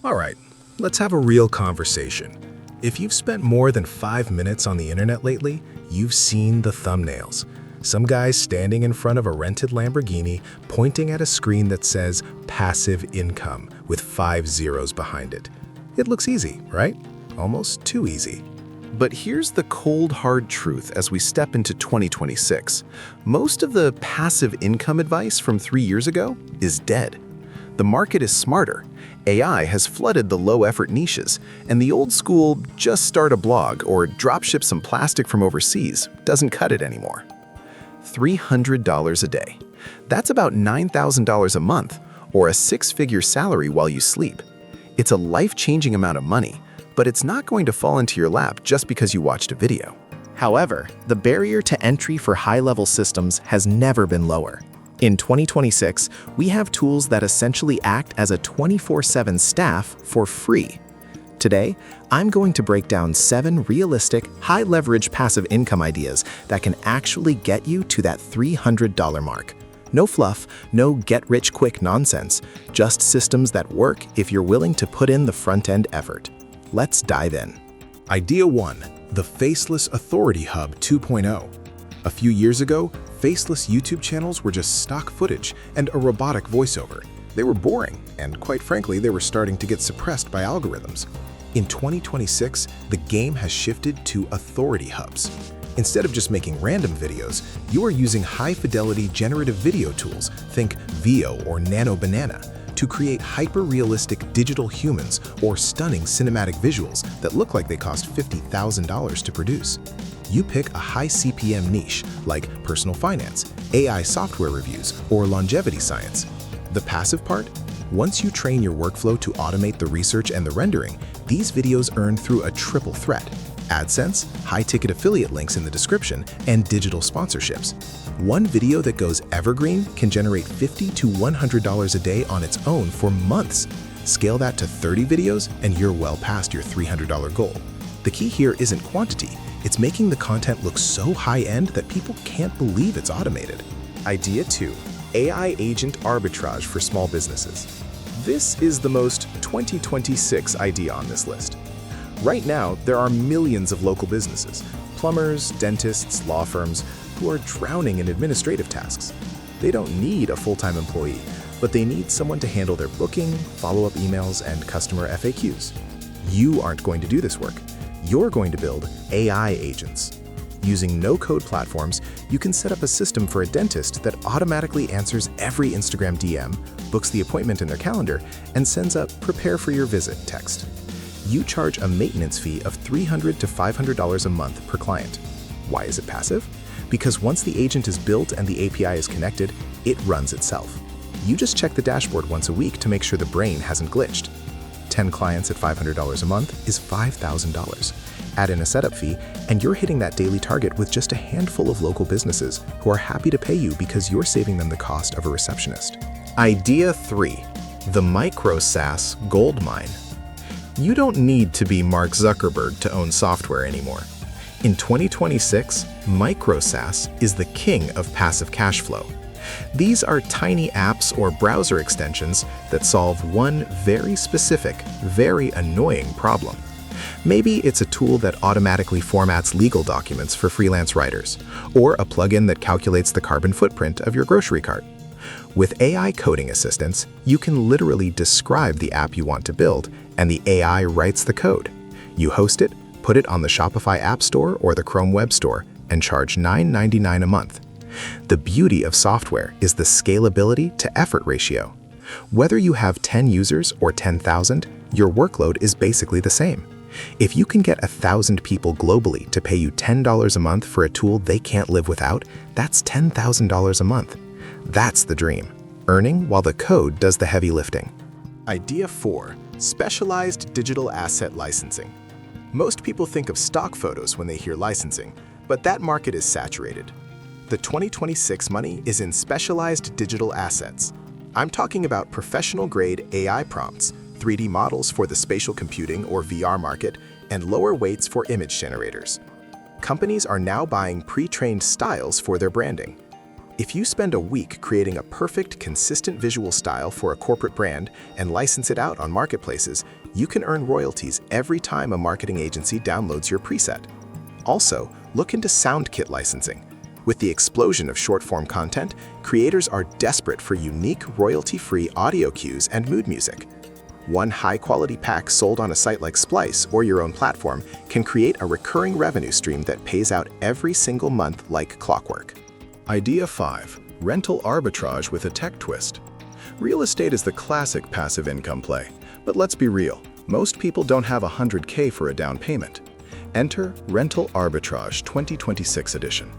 All right, let's have a real conversation. If you've spent more than 5 minutes on the internet lately, you've seen the thumbnails. Some guy standing in front of a rented Lamborghini pointing at a screen that says passive income with 5 zeros behind it. It looks easy, right? Almost too easy. But here's the cold, hard truth as we step into 2026. Most of the passive income advice from 3 years ago is dead. The market is smarter. AI has flooded the low-effort niches, and the old school just start a blog or dropship some plastic from overseas doesn't cut it anymore. $300 a day. That's about $9,000 a month, or a six-figure salary while you sleep. It's a life-changing amount of money, but it's not going to fall into your lap just because you watched a video. However, the barrier to entry for high-level systems has never been lower. In 2026, we have tools that essentially act as a 24/7 staff for free. Today, I'm going to break down 7 realistic, high-leverage passive income ideas that can actually get you to that $300 mark. No fluff, no get-rich-quick nonsense, just systems that work if you're willing to put in the front-end effort. Let's dive in. Idea 1. The Faceless Authority Hub 2.0. A few years ago, faceless YouTube channels were just stock footage and a robotic voiceover. They were boring, and quite frankly, they were starting to get suppressed by algorithms. In 2026, the game has shifted to authority hubs. Instead of just making random videos, you are using high-fidelity generative video tools, think Veo or Nano Banana, to create hyper-realistic digital humans or stunning cinematic visuals that look like they cost $50,000 to produce. You pick a high CPM niche like personal finance, AI software reviews, or longevity science. The passive part? Once you train your workflow to automate the research and the rendering, these videos earn through a triple threat: AdSense, high-ticket affiliate links in the description, and digital sponsorships. One video that goes evergreen can generate $50 to $100 a day on its own for months. Scale that to 30 videos and you're well past your $300 goal. The key here isn't quantity, it's making the content look so high-end that people can't believe it's automated. Idea 2. AI agent arbitrage for small businesses. This is the most 2026 idea on this list. Right now, there are millions of local businesses, plumbers, dentists, law firms, who are drowning in administrative tasks. They don't need a full-time employee, but they need someone to handle their booking, follow-up emails, and customer FAQs. You aren't going to do this work. You're going to build AI agents. Using no-code platforms, you can set up a system for a dentist that automatically answers every Instagram DM, books the appointment in their calendar, and sends a "prepare for your visit" text. You charge a maintenance fee of $300 to $500 a month per client. Why is it passive? Because once the agent is built and the API is connected, it runs itself. You just check the dashboard once a week to make sure the brain hasn't glitched. 10 clients at $500 a month is $5,000. Add in a setup fee, and you're hitting that daily target with just a handful of local businesses who are happy to pay you because you're saving them the cost of a receptionist. Idea 3. The Micro SaaS Goldmine. You don't need to be Mark Zuckerberg to own software anymore. In 2026, Micro SaaS is the king of passive cash flow. These are tiny apps or browser extensions that solve one very specific, very annoying problem. Maybe it's a tool that automatically formats legal documents for freelance writers, or a plugin that calculates the carbon footprint of your grocery cart. With AI coding assistance, you can literally describe the app you want to build, and the AI writes the code. You host it, put it on the Shopify App Store or the Chrome Web Store, and charge $9.99 a month. The beauty of software is the scalability to effort ratio. Whether you have 10 users or 10,000, your workload is basically the same. If you can get 1,000 people globally to pay you $10 a month for a tool they can't live without, that's $10,000 a month. That's the dream, earning while the code does the heavy lifting. Idea 4. Specialized digital asset licensing. Most people think of stock photos when they hear licensing, but that market is saturated. The 2026 money is in specialized digital assets. I'm talking about professional-grade AI prompts, 3D models for the spatial computing or VR market, and lower weights for image generators. Companies are now buying pre-trained styles for their branding. If you spend a week creating a perfect, consistent visual style for a corporate brand and license it out on marketplaces, you can earn royalties every time a marketing agency downloads your preset. Also, look into SoundKit licensing. With the explosion of short-form content, creators are desperate for unique, royalty-free audio cues and mood music. One high-quality pack sold on a site like Splice or your own platform can create a recurring revenue stream that pays out every single month like clockwork. Idea 5. Rental arbitrage with a tech twist. Real estate is the classic passive income play, but let's be real, most people don't have $100K for a down payment. Enter Rental Arbitrage 2026 edition.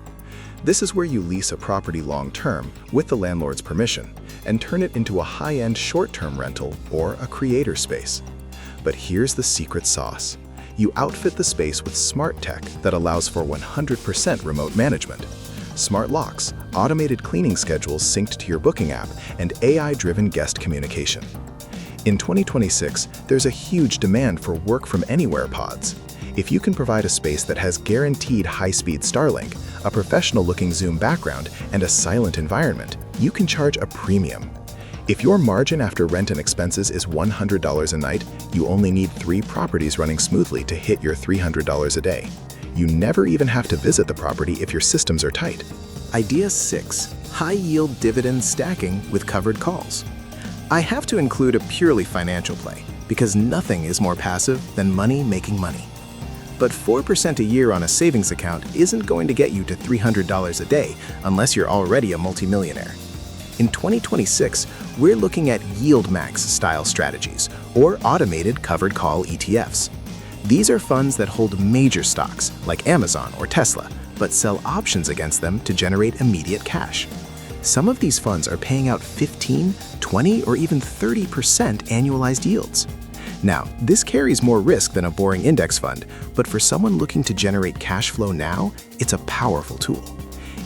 This is where you lease a property long-term with the landlord's permission and turn it into a high-end short-term rental or a creator space. But here's the secret sauce. You outfit the space with smart tech that allows for 100% remote management. Smart locks, automated cleaning schedules synced to your booking app, and AI-driven guest communication. In 2026, there's a huge demand for work-from-anywhere pods. If you can provide a space that has guaranteed high-speed Starlink, a professional-looking Zoom background, and a silent environment, you can charge a premium. If your margin after rent and expenses is $100 a night, you only need 3 properties running smoothly to hit your $300 a day. You never even have to visit the property if your systems are tight. Idea 6. High-yield dividend stacking with covered calls. I have to include a purely financial play, because nothing is more passive than money making money. But 4% a year on a savings account isn't going to get you to $300 a day unless you're already a multimillionaire. In 2026, we're looking at yield max style strategies or automated covered call ETFs. These are funds that hold major stocks like Amazon or Tesla, but sell options against them to generate immediate cash. Some of these funds are paying out 15, 20, or even 30% annualized yields. Now, this carries more risk than a boring index fund, but for someone looking to generate cash flow now, it's a powerful tool.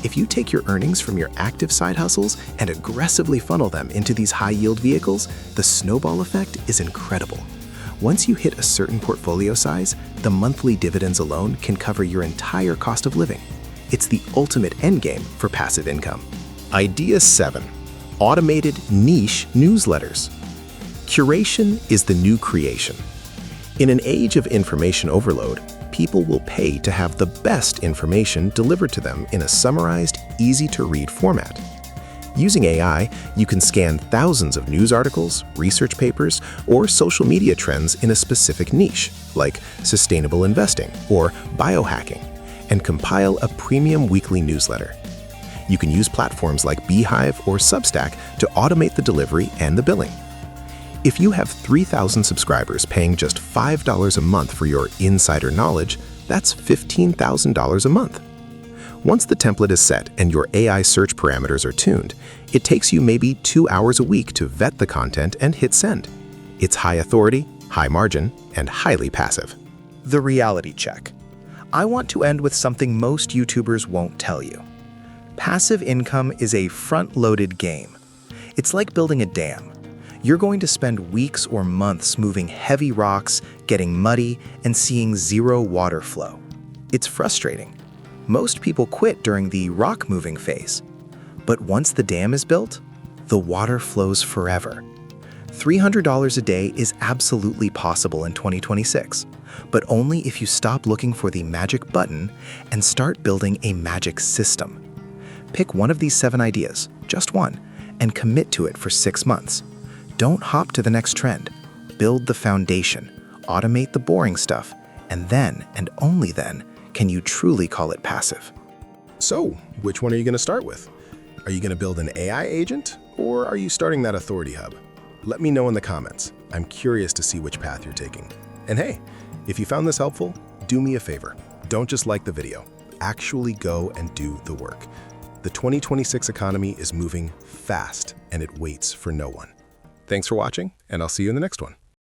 If you take your earnings from your active side hustles and aggressively funnel them into these high-yield vehicles, the snowball effect is incredible. Once you hit a certain portfolio size, the monthly dividends alone can cover your entire cost of living. It's the ultimate endgame for passive income. Idea 7. Automated niche newsletters. Curation is the new creation. In an age of information overload, people will pay to have the best information delivered to them in a summarized, easy-to-read format. Using AI, you can scan thousands of news articles, research papers, or social media trends in a specific niche, like sustainable investing or biohacking, and compile a premium weekly newsletter. You can use platforms like Beehive or Substack to automate the delivery and the billing. If you have 3,000 subscribers paying just $5 a month for your insider knowledge, that's $15,000 a month. Once the template is set and your AI search parameters are tuned, it takes you maybe 2 hours a week to vet the content and hit send. It's high authority, high margin, and highly passive. The reality check. I want to end with something most YouTubers won't tell you. Passive income is a front-loaded game. It's like building a dam. You're going to spend weeks or months moving heavy rocks, getting muddy, and seeing zero water flow. It's frustrating. Most people quit during the rock-moving phase. But once the dam is built, the water flows forever. $300 a day is absolutely possible in 2026, but only if you stop looking for the magic button and start building a magic system. Pick one of these 7 ideas, just one, and commit to it for 6 months. Don't hop to the next trend. Build the foundation, automate the boring stuff, and then, and only then, can you truly call it passive. So, which one are you going to start with? Are you going to build an AI agent, or are you starting that authority hub? Let me know in the comments. I'm curious to see which path you're taking. And hey, if you found this helpful, do me a favor. Don't just like the video. Actually go and do the work. The 2026 economy is moving fast, and it waits for no one. Thanks for watching, and I'll see you in the next one.